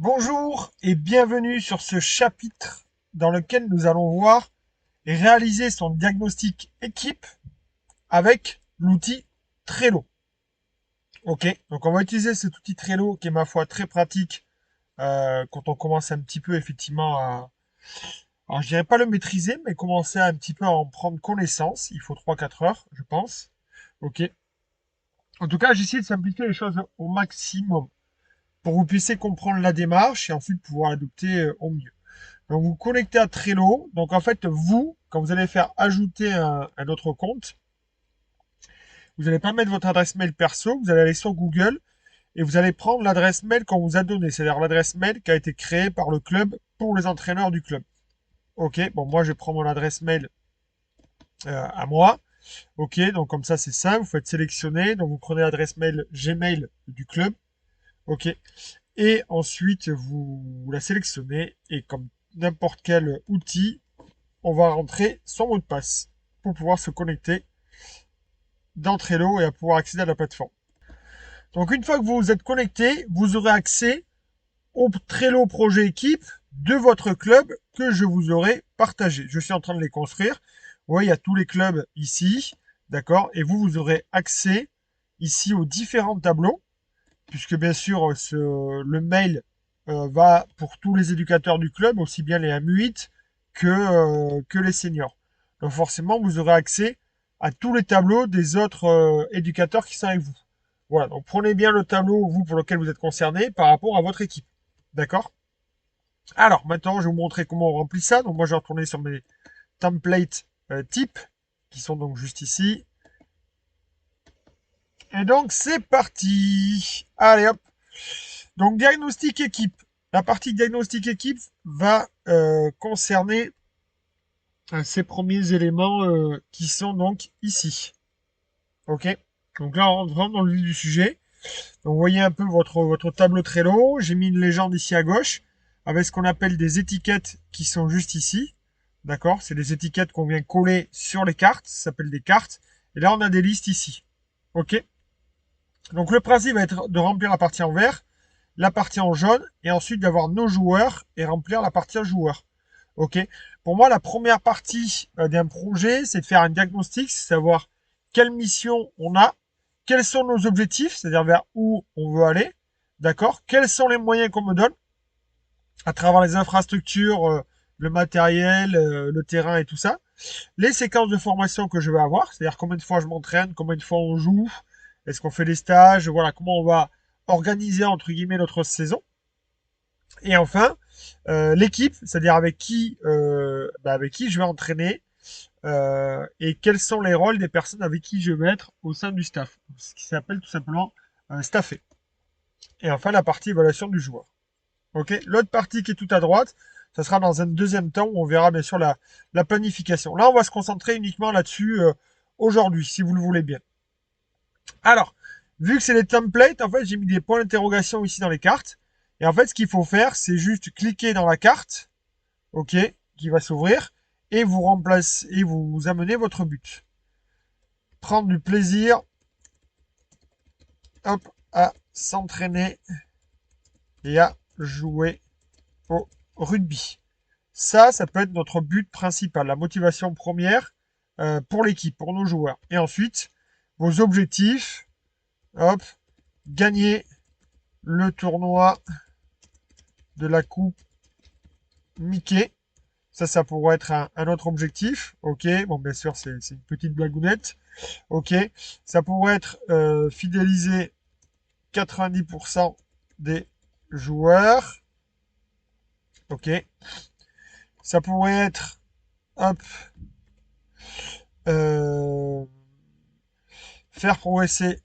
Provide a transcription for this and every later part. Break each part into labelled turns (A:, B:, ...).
A: Bonjour et bienvenue sur ce chapitre dans lequel nous allons voir et réaliser son diagnostic équipe avec l'outil Trello. Ok, donc on va utiliser cet outil Trello qui est ma foi très pratique quand on commence un petit peu effectivement alors je dirais pas le maîtriser, mais commencer un petit peu à en prendre connaissance. Il faut 3-4 heures, je pense. Ok. En tout cas, j'essaie de simplifier les choses au maximum pour que vous puissiez comprendre la démarche et ensuite pouvoir l'adopter au mieux. Donc vous connectez à Trello. Donc en fait, vous, quand vous allez faire ajouter un autre compte, vous n'allez pas mettre votre adresse mail perso, vous allez aller sur Google et vous allez prendre l'adresse mail qu'on vous a donnée, c'est-à-dire l'adresse mail qui a été créée par le club pour les entraîneurs du club. Ok, bon moi je prends mon adresse mail à moi. Ok, donc comme ça c'est simple, vous faites sélectionner, donc vous prenez l'adresse mail Gmail du club. Ok, et ensuite vous la sélectionnez et comme n'importe quel outil, on va rentrer son mot de passe pour pouvoir se connecter dans Trello et à pouvoir accéder à la plateforme. Donc une fois que vous êtes connecté, vous aurez accès au Trello projet équipe de votre club que je vous aurai partagé. Je suis en train de les construire. Vous voyez, il y a tous les clubs ici, d'accord, et vous aurez accès ici aux différents tableaux, puisque bien sûr le mail va pour tous les éducateurs du club, aussi bien les M8 que les seniors. Donc forcément, vous aurez accès à tous les tableaux des autres éducateurs qui sont avec vous. Voilà, donc prenez bien le tableau, vous, pour lequel vous êtes concerné, par rapport à votre équipe. D'accord? Alors, maintenant, je vais vous montrer comment on remplit ça. Donc moi, je vais retourner sur mes templates types, qui sont donc juste ici. Et donc, c'est parti. Allez, hop. Donc, diagnostic équipe. La partie diagnostic équipe va concerner ces premiers éléments qui sont donc ici. Ok. Donc là, on rentre vraiment dans le vif du sujet. Donc, vous voyez un peu votre tableau Trello. J'ai mis une légende ici à gauche avec ce qu'on appelle des étiquettes qui sont juste ici. D'accord? C'est des étiquettes qu'on vient coller sur les cartes. Ça s'appelle des cartes. Et là, on a des listes ici. Ok? Donc, le principe va être de remplir la partie en vert, la partie en jaune, et ensuite d'avoir nos joueurs et remplir la partie en joueurs. Ok. Pour moi, la première partie d'un projet, c'est de faire un diagnostic, c'est savoir quelle mission on a, quels sont nos objectifs, c'est-à-dire vers où on veut aller, d'accord. Quels sont les moyens qu'on me donne à travers les infrastructures, le matériel, le terrain et tout ça. Les séquences de formation que je vais avoir, c'est-à-dire combien de fois je m'entraîne, combien de fois on joue, est-ce qu'on fait des stages, voilà, comment on va organiser entre guillemets notre saison. Et enfin, l'équipe, c'est-à-dire avec qui je vais entraîner et quels sont les rôles des personnes avec qui je vais être au sein du staff, ce qui s'appelle tout simplement staffé. Et enfin, la partie évaluation du joueur. Ok. L'autre partie qui est tout à droite, ça sera dans un deuxième temps où on verra bien sûr la planification. Là, on va se concentrer uniquement là-dessus aujourd'hui, si vous le voulez bien. Alors, vu que c'est les templates, en fait, j'ai mis des points d'interrogation ici dans les cartes. Et en fait, ce qu'il faut faire, c'est juste cliquer dans la carte, ok, qui va s'ouvrir, et vous remplacez et vous amenez votre but. Prendre du plaisir, hop, à s'entraîner et à jouer au rugby. Ça peut être notre but principal, la motivation première pour l'équipe, pour nos joueurs. Et ensuite, vos objectifs, hop, gagner le tournoi de la Coupe Mickey. Ça pourrait être un autre objectif. Ok, bon, bien sûr, c'est une petite blagounette. Ok, ça pourrait être fidéliser 90% des joueurs. Ok, ça pourrait être, hop, euh, faire progresser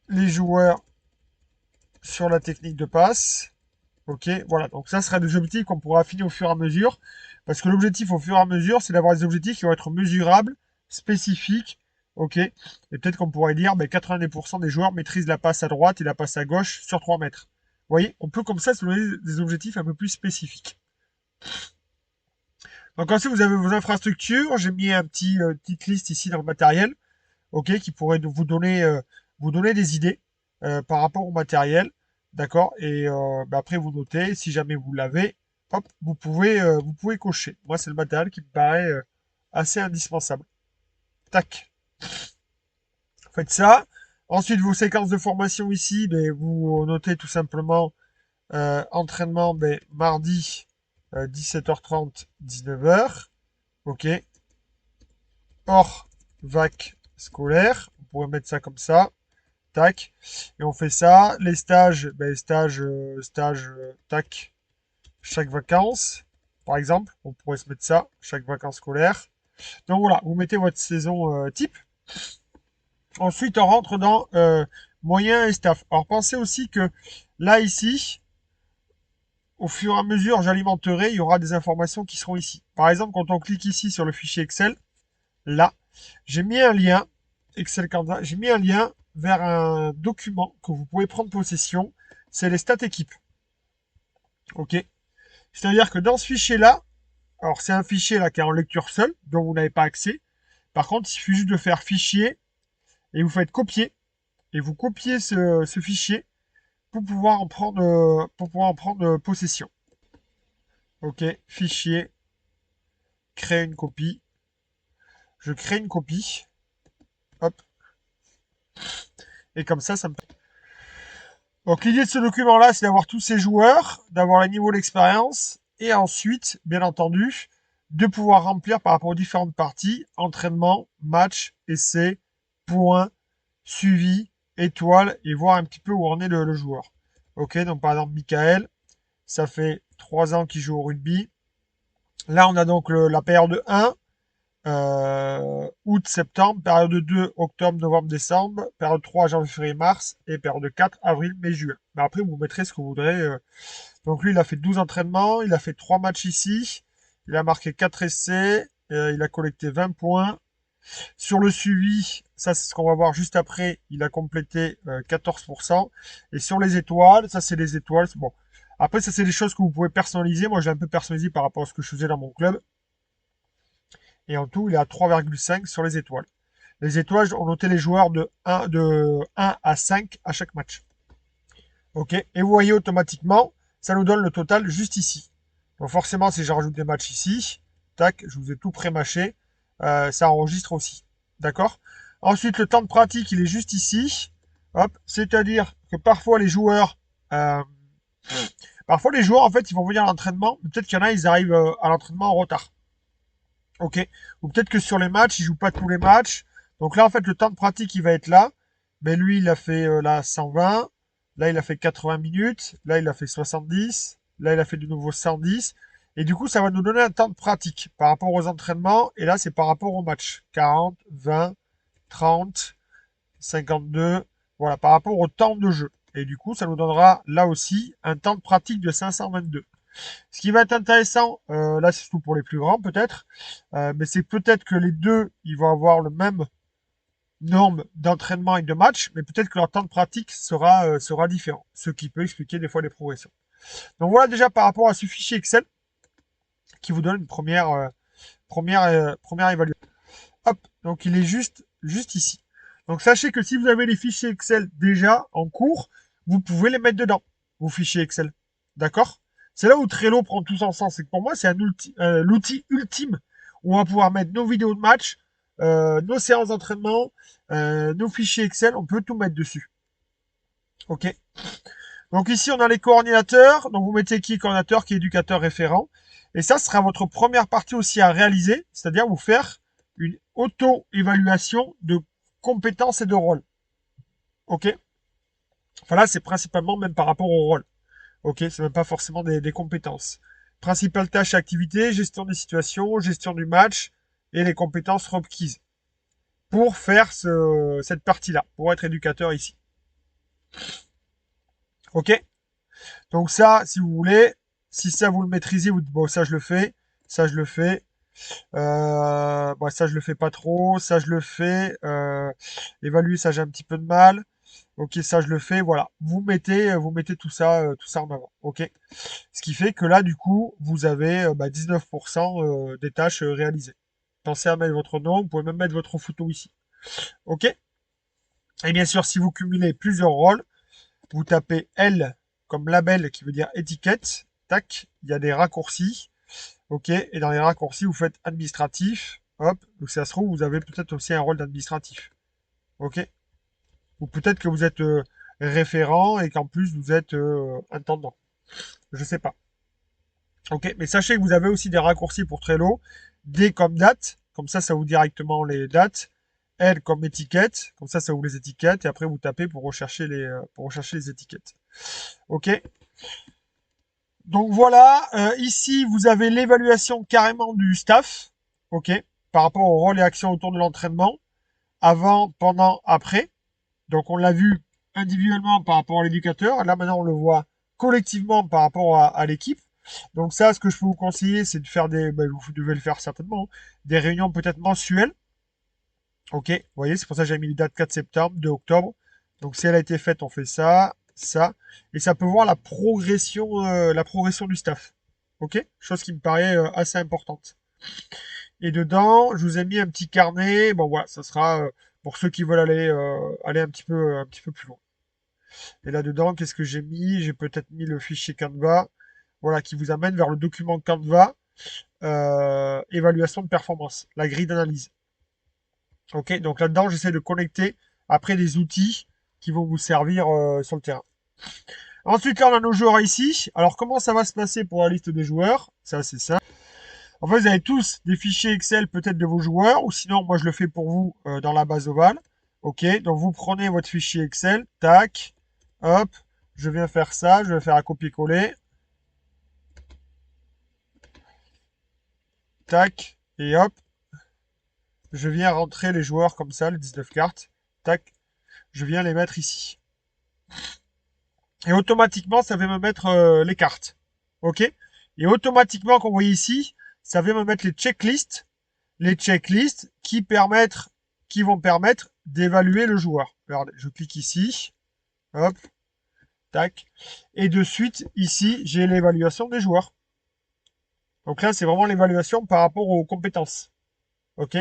A: les joueurs sur la technique de passe. Ok, voilà. Donc ça sera des objectifs qu'on pourra affiner au fur et à mesure. Parce que l'objectif au fur et à mesure, c'est d'avoir des objectifs qui vont être mesurables, spécifiques. Ok. Et peut-être qu'on pourrait dire, ben, 90% des joueurs maîtrisent la passe à droite et la passe à gauche sur 3 mètres. Vous voyez, on peut comme ça se donner des objectifs un peu plus spécifiques. Donc ensuite, vous avez vos infrastructures. J'ai mis petite liste ici dans le matériel, ok, qui pourrait vous donner des idées par rapport au matériel. D'accord? Et après, vous notez. Si jamais vous l'avez, hop, vous pouvez cocher. Moi, c'est le matériel qui me paraît assez indispensable. Tac. Faites ça. Ensuite, vos séquences de formation ici, ben, vous notez tout simplement entraînement mardi 17h30, 19h. Ok. Hors vac scolaire. Vous pourrez mettre ça comme ça. Tac. Et on fait ça. Les stages, tac. Chaque vacances, par exemple. On pourrait se mettre ça. Chaque vacances scolaire. Donc voilà, vous mettez votre saison type. Ensuite, on rentre dans moyens et staff. Alors pensez aussi que là, ici, au fur et à mesure, j'alimenterai, il y aura des informations qui seront ici. Par exemple, quand on clique ici sur le fichier Excel, là, j'ai mis un lien, Excel Canvas, j'ai mis un lien vers un document que vous pouvez prendre possession. C'est les stats équipes. OK. C'est-à-dire que dans ce fichier-là, alors c'est un fichier là qui est en lecture seule, dont vous n'avez pas accès. Par contre, il suffit juste de faire fichier et vous faites copier. Et vous copiez ce fichier pour pouvoir en prendre possession. OK, fichier, créer une copie. Je crée une copie. Hop. Et comme ça me... Donc l'idée de ce document-là, c'est d'avoir tous ces joueurs, d'avoir le niveau d'expérience, et ensuite, bien entendu, de pouvoir remplir par rapport aux différentes parties, entraînement, match, essai, points, suivi, étoile, et voir un petit peu où en est le joueur. Ok, donc par exemple, Michael, ça fait 3 ans qu'il joue au rugby. Là, on a donc la période 1, août, septembre, période 2, octobre, novembre, décembre, période 3, janvier, février, mars, et période 4, avril, mai, juin. Mais après, vous mettrez ce que vous voudrez. Donc lui, il a fait 12 entraînements, il a fait 3 matchs ici, il a marqué 4 essais, il a collecté 20 points. Sur le suivi, ça c'est ce qu'on va voir juste après, il a complété 14%. Et sur les étoiles, ça c'est les étoiles. Bon. Après, ça c'est des choses que vous pouvez personnaliser. Moi, j'ai un peu personnalisé par rapport à ce que je faisais dans mon club. Et en tout, il est à 3,5 sur les étoiles. Les étoiles, on notait les joueurs de 1 à 5 à chaque match. Ok. Et vous voyez automatiquement, ça nous donne le total juste ici. Donc forcément, si je rajoute des matchs ici, tac, je vous ai tout pré-mâché, ça enregistre aussi. D'accord? Ensuite, le temps de pratique, il est juste ici. Hop. C'est-à-dire que euh, parfois les joueurs, en fait, ils vont venir à l'entraînement. Peut-être qu'il y en a, ils arrivent à l'entraînement en retard. Ok. Ou peut-être que sur les matchs, il joue pas tous les matchs. Donc là, en fait, le temps de pratique, il va être là. Mais lui, il a fait là 120. Là, il a fait 80 minutes. Là, il a fait 70. Là, il a fait de nouveau 110. Et du coup, ça va nous donner un temps de pratique par rapport aux entraînements. Et là, c'est par rapport aux matchs. 40, 20, 30, 52. Voilà, par rapport au temps de jeu. Et du coup, ça nous donnera là aussi un temps de pratique de 522. Ce qui va être intéressant, là c'est surtout pour les plus grands peut-être, mais c'est peut-être que les deux, ils vont avoir le même norme d'entraînement et de match, mais peut-être que leur temps de pratique sera différent, ce qui peut expliquer des fois les progressions. Donc voilà déjà par rapport à ce fichier Excel qui vous donne une première évaluation. Hop, donc il est juste ici. Donc sachez que si vous avez les fichiers Excel déjà en cours, vous pouvez les mettre dedans, vos fichiers Excel. D'accord? C'est là où Trello prend tout son sens. C'est que pour moi, c'est l'outil ultime où on va pouvoir mettre nos vidéos de match, nos séances d'entraînement, nos fichiers Excel, on peut tout mettre dessus. Ok. Donc ici, on a les coordinateurs. Donc vous mettez qui est coordinateur, qui est éducateur référent. Et ça sera votre première partie aussi à réaliser, c'est-à-dire vous faire une auto-évaluation de compétences et de rôle. Ok. Enfin là, c'est principalement même par rapport au rôle. Ok, c'est même pas forcément des compétences. Principales tâches et activités, gestion des situations, gestion du match et les compétences requises pour faire cette partie-là, pour être éducateur ici. Ok. Donc ça, si vous voulez, si ça vous le maîtrisez, vous dites bon ça je le fais, ça je le fais, bon, ça je le fais pas trop, ça je le fais, évaluer ça j'ai un petit peu de mal. Ok, ça je le fais, voilà. Vous mettez tout ça en avant. Ok. Ce qui fait que là, du coup, vous avez 19% des tâches réalisées. Pensez à mettre votre nom, vous pouvez même mettre votre photo ici. Ok. Et bien sûr, si vous cumulez plusieurs rôles, vous tapez L comme label qui veut dire étiquette, tac, il y a des raccourcis, ok, et dans les raccourcis, vous faites administratif, hop, donc ça se trouve, vous avez peut-être aussi un rôle d'administratif, ok, ou peut-être que vous êtes référent et qu'en plus vous êtes intendant, je sais pas, ok, mais sachez que vous avez aussi des raccourcis pour Trello, D comme date, comme ça vous directement les dates, L comme étiquette, comme ça vous les étiquettes, et après vous tapez pour rechercher les étiquettes. Ok. Donc voilà, ici vous avez l'évaluation carrément du staff, ok, par rapport au rôle et actions autour de l'entraînement, avant, pendant, après. Donc on l'a vu individuellement par rapport à l'éducateur, là maintenant on le voit collectivement par rapport à l'équipe. Donc ça, ce que je peux vous conseiller, c'est de faire vous devez le faire certainement, des réunions peut-être mensuelles. Ok, vous voyez, c'est pour ça que j'ai mis les dates 4 septembre, 2 octobre. Donc si elle a été faite, on fait ça, ça. Et ça peut voir la progression du staff. Ok, chose qui me paraît assez importante. Et dedans, je vous ai mis un petit carnet. Bon voilà, ça sera pour ceux qui veulent aller un petit peu plus loin. Et là-dedans, qu'est-ce que j'ai mis? J'ai peut-être mis le fichier Canva, voilà, qui vous amène vers le document Canva, évaluation de performance, la grille d'analyse. Ok, donc là-dedans, j'essaie de connecter après des outils qui vont vous servir sur le terrain. Ensuite, là, on a nos joueurs ici. Alors, comment ça va se passer pour la liste des joueurs? Ça, c'est ça. En fait, vous avez tous des fichiers Excel peut-être de vos joueurs, ou sinon, moi, je le fais pour vous dans la base ovale. Ok, donc vous prenez votre fichier Excel, tac, hop, je viens faire ça, je vais faire un copier-coller, tac, et hop, je viens rentrer les joueurs comme ça, les 19 cartes, tac, je viens les mettre ici. Et automatiquement, ça va me mettre les cartes. OK? Et automatiquement, comme vous voyez ici, ça va me mettre les checklists. Les checklists qui vont permettre d'évaluer le joueur. Regardez, je clique ici. Hop. Tac. Et de suite, ici, j'ai l'évaluation des joueurs. Donc là, c'est vraiment l'évaluation par rapport aux compétences. OK?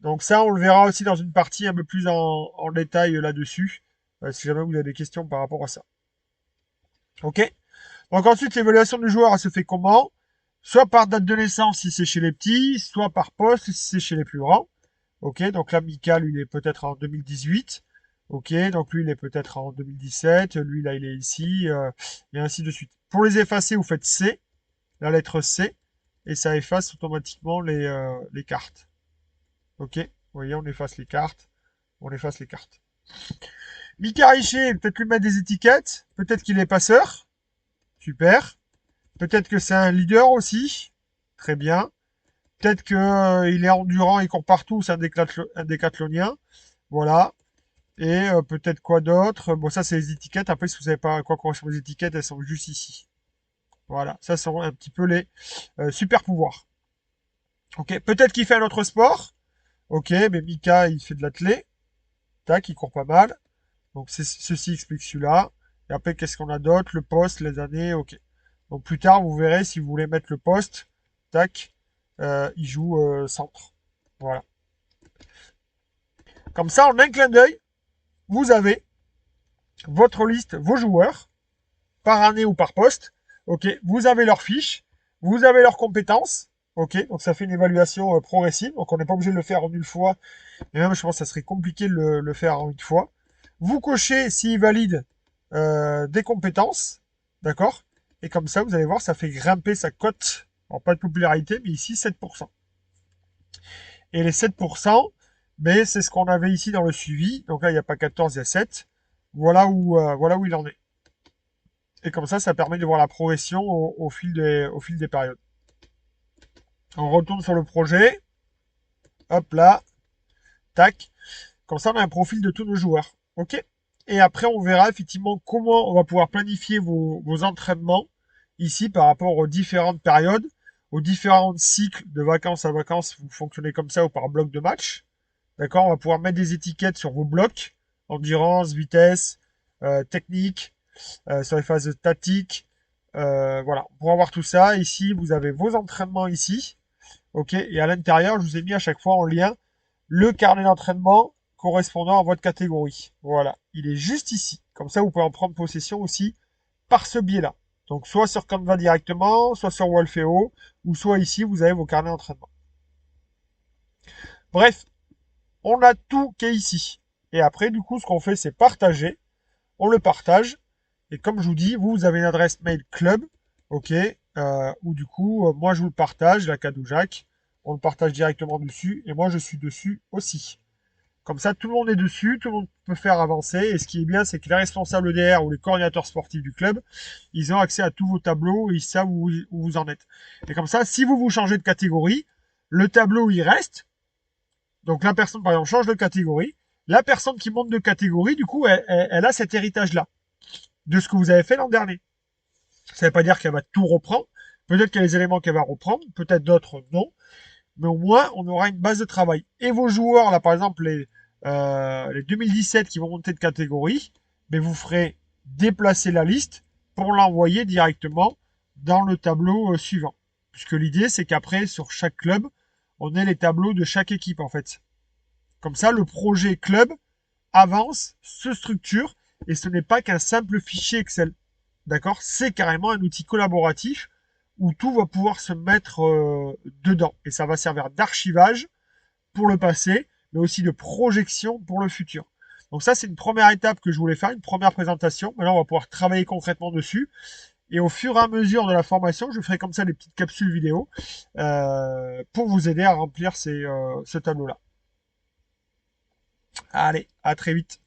A: Donc ça, on le verra aussi dans une partie un peu plus en détail là-dessus. Si jamais vous avez des questions par rapport à ça. OK? Donc ensuite, l'évaluation du joueur, elle se fait comment? Soit par date de naissance si c'est chez les petits, soit par poste si c'est chez les plus grands. Ok, donc là, Mika, lui, il est peut-être en 2018. Ok, donc lui, il est peut-être en 2017. Lui, là, il est ici, et ainsi de suite. Pour les effacer, vous faites C, la lettre C, et ça efface automatiquement les cartes. Ok, vous voyez, on efface les cartes. On efface les cartes. Mika Richer, peut-être lui mettre des étiquettes. Peut-être qu'il est passeur. Super. Peut-être que c'est un leader aussi. Très bien. Peut-être qu'il est endurant, il court partout, c'est un décathlonien. Voilà. Et peut-être quoi d'autre? Bon, ça, c'est les étiquettes. Après, si vous savez pas à quoi correspondent les étiquettes, elles sont juste ici. Voilà. Ça sont un petit peu les super pouvoirs. Ok. Peut-être qu'il fait un autre sport. Ok. Mais Mika, il fait de l'athlé. Tac, il court pas mal. Donc, ceci explique celui-là. Et après, qu'est-ce qu'on a d'autre? Le poste, les années. Ok. Donc, plus tard, vous verrez si vous voulez mettre le poste. Tac. Il joue centre. Voilà. Comme ça, en un clin d'œil, vous avez votre liste, vos joueurs, par année ou par poste. Ok, vous avez leurs fiches, vous avez leurs compétences. Ok, donc ça fait une évaluation progressive. Donc on n'est pas obligé de le faire en une fois. Et même, je pense que ça serait compliqué de le faire en une fois. Vous cochez s'il valide des compétences. D'accord. Et comme ça, vous allez voir, ça fait grimper sa cote. Alors, pas de popularité, mais ici, 7%. Et les 7%, mais c'est ce qu'on avait ici dans le suivi. Donc là, il n'y a pas 14, il y a 7. Voilà où il en est. Et comme ça permet de voir la progression au fil des périodes. On retourne sur le projet. Hop là. Tac. Comme ça, on a un profil de tous nos joueurs. OK? Et après, on verra effectivement comment on va pouvoir planifier vos entraînements ici par rapport aux différentes périodes, aux différents cycles de vacances à vacances. Vous fonctionnez comme ça ou par bloc de match. D'accord? On va pouvoir mettre des étiquettes sur vos blocs. Endurance, vitesse, technique, sur les phases statiques. Voilà, pour avoir tout ça, ici, vous avez vos entraînements ici. OK? Et à l'intérieur, je vous ai mis à chaque fois en lien le carnet d'entraînement correspondant à votre catégorie. Voilà, il est juste ici. Comme ça, vous pouvez en prendre possession aussi par ce biais-là. Donc, soit sur Canva directement, soit sur Wolfeo, ou soit ici, vous avez vos carnets d'entraînement. Bref, on a tout qui est ici. Et après, du coup, ce qu'on fait, c'est partager. On le partage. Et comme je vous dis, vous avez une adresse mail club, ok, où du coup, moi, je vous le partage, la Cadou Jacques. On le partage directement dessus. Et moi, je suis dessus aussi. Comme ça, tout le monde est dessus, tout le monde peut faire avancer. Et ce qui est bien, c'est que les responsables DR ou les coordinateurs sportifs du club, ils ont accès à tous vos tableaux et ils savent où vous en êtes. Et comme ça, si vous changez de catégorie, le tableau, il reste. Donc la personne, par exemple, change de catégorie. La personne qui monte de catégorie, du coup, elle a cet héritage-là de ce que vous avez fait l'an dernier. Ça ne veut pas dire qu'elle va tout reprendre. Peut-être qu'il y a des éléments qu'elle va reprendre, peut-être d'autres non. Mais au moins, on aura une base de travail. Et vos joueurs, là, par exemple, les 2017 qui vont monter de catégorie, mais vous ferez déplacer la liste pour l'envoyer directement dans le tableau suivant. Puisque l'idée, c'est qu'après, sur chaque club, on ait les tableaux de chaque équipe, en fait. Comme ça, le projet club avance, se structure, et ce n'est pas qu'un simple fichier Excel. D'accord? C'est carrément un outil collaboratif où tout va pouvoir se mettre dedans. Et ça va servir d'archivage pour le passé, mais aussi de projection pour le futur. Donc ça, c'est une première étape que je voulais faire, une première présentation. Maintenant, on va pouvoir travailler concrètement dessus. Et au fur et à mesure de la formation, je ferai comme ça des petites capsules vidéo pour vous aider à remplir ce tableau-là. Allez, à très vite.